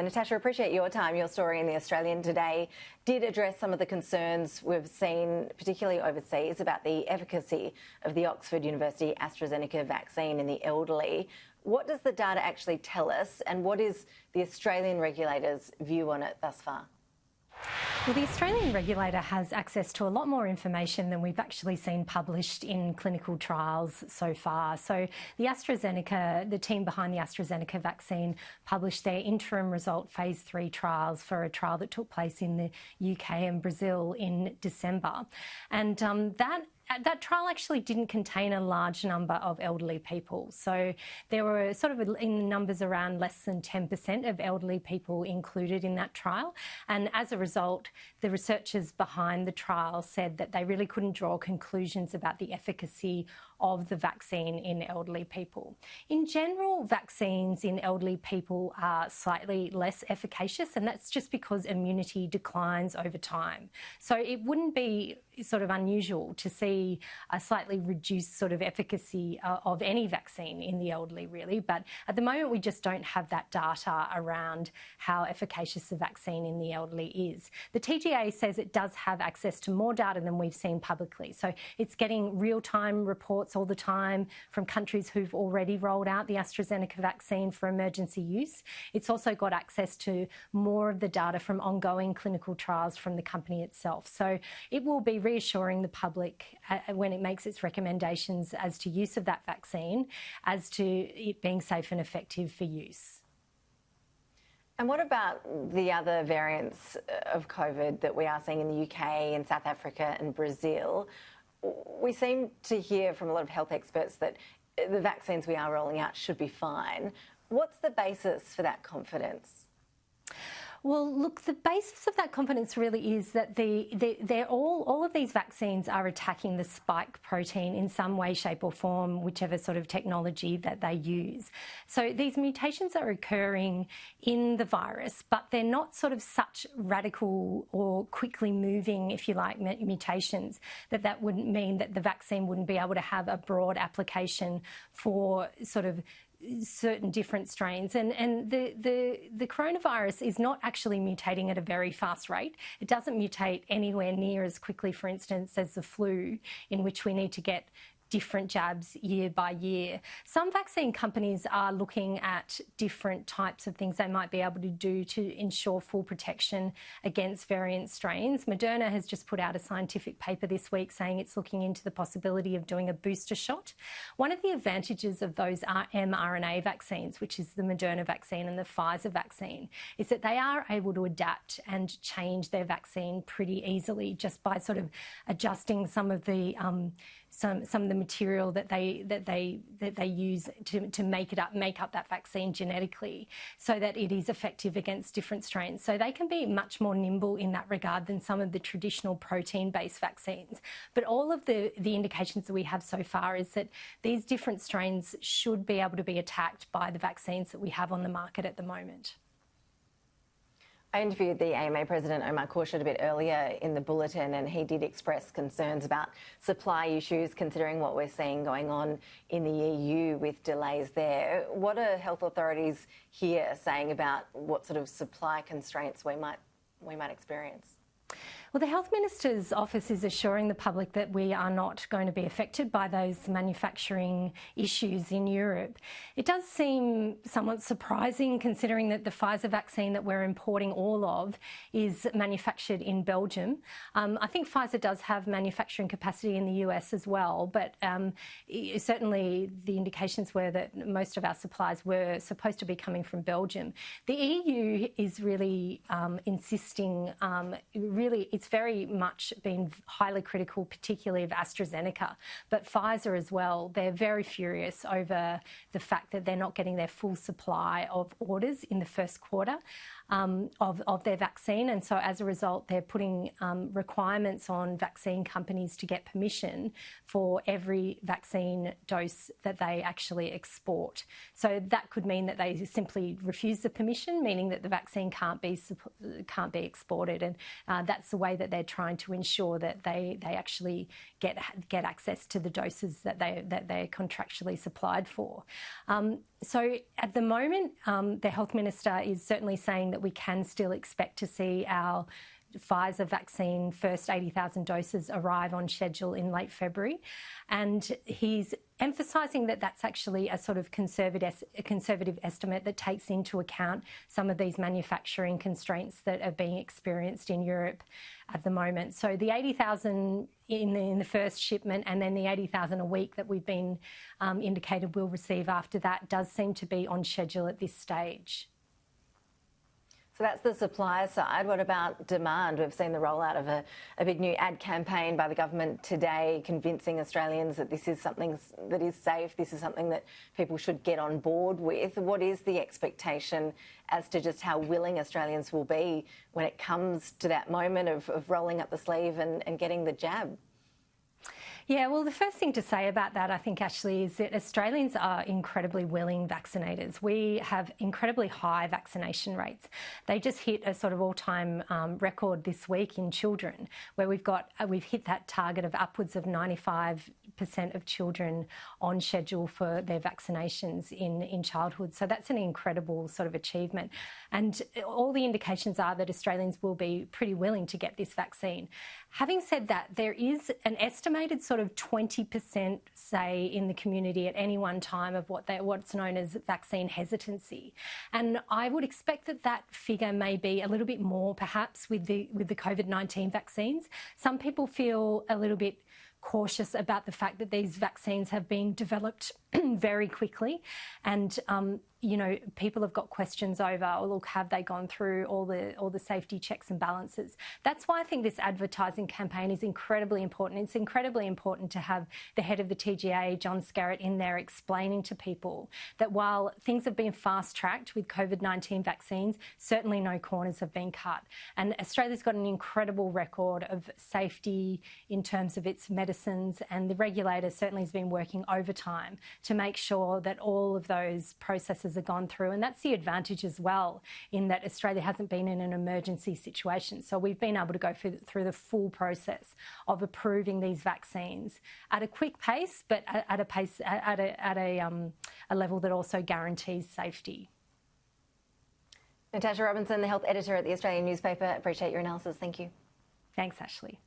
Natasha, appreciate your time. Your story in the Australian today did address some of the concerns we've seen, particularly overseas, about the efficacy of the Oxford University AstraZeneca vaccine in the elderly. What does the data actually tell us, and what is the Australian regulator's view on it thus far? Well, the Australian regulator has access to a lot more information than we've actually seen published in clinical trials so far. So the team behind the AstraZeneca vaccine published their interim result phase 3 trials for a trial that took place in the UK and Brazil in December. And that trial actually didn't contain a large number of elderly people. So there were sort of in numbers around less than 10% of elderly people included in that trial. And as a result, the researchers behind the trial said that they really couldn't draw conclusions about the efficacy of the vaccine in elderly people. In general, vaccines in elderly people are slightly less efficacious, and that's just because immunity declines over time. So it wouldn't be sort of unusual to see a slightly reduced sort of efficacy of any vaccine in the elderly, really. But at the moment, we just don't have that data around how efficacious the vaccine in the elderly is. The TGA says it does have access to more data than we've seen publicly. So it's getting real-time reports all the time from countries who've already rolled out the AstraZeneca vaccine for emergency use. It's also got access to more of the data from ongoing clinical trials from the company itself. So it will be reassuring the public when it makes its recommendations as to use of that vaccine, as to it being safe and effective for use. And what about the other variants of COVID that we are seeing in the UK and South Africa and Brazil? We seem to hear from a lot of health experts that the vaccines we are rolling out should be fine. What's the basis for that confidence? Well, look, the basis of that confidence really is that they're all of these vaccines are attacking the spike protein in some way, shape or form, whichever sort of technology that they use. So these mutations are occurring in the virus, but they're not sort of such radical or quickly moving, if you like, mutations, that wouldn't mean that the vaccine wouldn't be able to have a broad application for sort of certain different strains, and the coronavirus is not actually mutating at a very fast rate. It doesn't mutate anywhere near as quickly, for instance, as the flu, in which we need to get different jabs year by year. Some vaccine companies are looking at different types of things they might be able to do to ensure full protection against variant strains. Moderna has just put out a scientific paper this week saying it's looking into the possibility of doing a booster shot. One of the advantages of those mRNA vaccines, which is the Moderna vaccine and the Pfizer vaccine, is that they are able to adapt and change their vaccine pretty easily just by sort of adjusting some of the some of the material that they use to make up that vaccine genetically, so that it is effective against different strains. So they can be much more nimble in that regard than some of the traditional protein-based vaccines. But all of the indications that we have so far is that these different strains should be able to be attacked by the vaccines that we have on the market at the moment. I interviewed the AMA President Omar Khorshid a bit earlier in the bulletin, and he did express concerns about supply issues, considering what we're seeing going on in the EU with delays there. What are health authorities here saying about what sort of supply constraints we might experience? Well, the Health Minister's office is assuring the public that we are not going to be affected by those manufacturing issues in Europe. It does seem somewhat surprising, considering that the Pfizer vaccine that we're importing all of is manufactured in Belgium. I think Pfizer does have manufacturing capacity in the US as well, but certainly the indications were that most of our supplies were supposed to be coming from Belgium. The EU is really insisting, it's very much been highly critical, particularly of AstraZeneca, but Pfizer as well. They're very furious over the fact that they're not getting their full supply of orders in the first quarter of their vaccine. And so as a result, they're putting requirements on vaccine companies to get permission for every vaccine dose that they actually export. So that could mean that they simply refuse the permission, meaning that the vaccine can't be exported. And that's the way way that they're trying to ensure that they actually get access to the doses that they're contractually supplied for. So at the moment, the Health Minister is certainly saying that we can still expect to see our Pfizer vaccine first 80,000 doses arrive on schedule in late February, and he's emphasising that that's actually a sort of conservative estimate that takes into account some of these manufacturing constraints that are being experienced in Europe at the moment. So the 80,000 in the first shipment, and then the 80,000 a week that we've been indicated we'll receive after that, does seem to be on schedule at this stage. So that's the supply side. What about demand? We've seen the rollout of a big new ad campaign by the government today, convincing Australians that this is something that is safe, this is something that people should get on board with. What is the expectation as to just how willing Australians will be when it comes to that moment of rolling up the sleeve and getting the jab? Yeah, well, the first thing to say about that, I think, Ashley, is that Australians are incredibly willing vaccinators. We have incredibly high vaccination rates. They just hit a sort of all-time record this week in children, where we've hit that target of upwards of 95% of children on schedule for their vaccinations in childhood. So that's an incredible sort of achievement. And all the indications are that Australians will be pretty willing to get this vaccine. Having said that, there is an estimated sort of 20%, say, in the community at any one time of what's known as vaccine hesitancy. And I would expect that figure may be a little bit more, perhaps, with the COVID-19 vaccines. Some people feel a little bit cautious about the fact that these vaccines have been developed very quickly, and people have got questions over, oh, look, have they gone through all the safety checks and balances? That's why I think this advertising campaign is incredibly important. It's incredibly important to have the head of the TGA, John Scarrett, in there explaining to people that while things have been fast-tracked with COVID-19 vaccines, certainly no corners have been cut. And Australia's got an incredible record of safety in terms of its medicines, and the regulator certainly has been working overtime to make sure that all of those processes are gone through. And that's the advantage as well, in that Australia hasn't been in an emergency situation. So we've been able to go through the full process of approving these vaccines at a quick pace, but at a level that also guarantees safety. Natasha Robinson, the health editor at the Australian newspaper. Appreciate your analysis. Thank you. Thanks, Ashley.